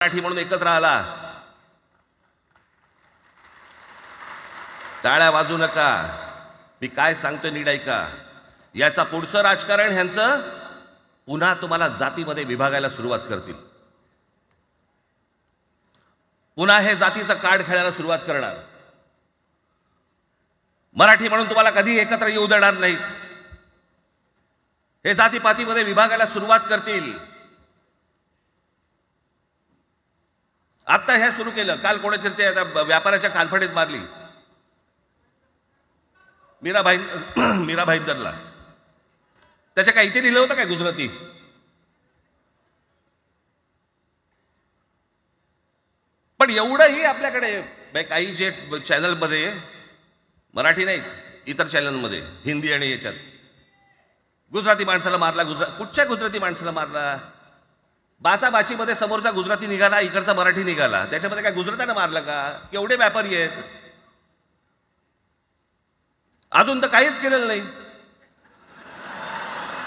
मराठी म्हणून एकत्र आला, टाळ्या वाजू नका, मी काय सांगतो नीट ऐका. याचा पुढचं राजकारण ह्यांचं पुन्हा तुम्हाला जातीमध्ये विभागायला सुरुवात करतील. पुन्हा हे जातीचं कार्ड खेळायला सुरुवात करणार. मराठी म्हणून तुम्हाला कधी एकत्र येऊ देणार नाहीत. हे जातीपातीमध्ये विभागायला सुरुवात करतील. आता हे सुरू केलं. काल कोणाच्या ते व्यापाऱ्याच्या कानफडीत मारली मीरा भाईंदरला. त्याच्या काय इथे लिहिलं होतं काय गुजराती? पण एवढंही आपल्याकडे काही जे चॅनलमध्ये, मराठी नाहीत इतर चॅनलमध्ये, हिंदी आणि याच्यात गुजराती माणसाला मारला. कुठच्या गुजराती माणसाला मारला? बाचाबाचीमध्ये समोरचा गुजराती निघाला, इकडचा मराठी निघाला. त्याच्यामध्ये काय गुजरात्यानं मारलं का? केवढे व्यापारी आहेत, अजून तर काहीच केलेलं नाही.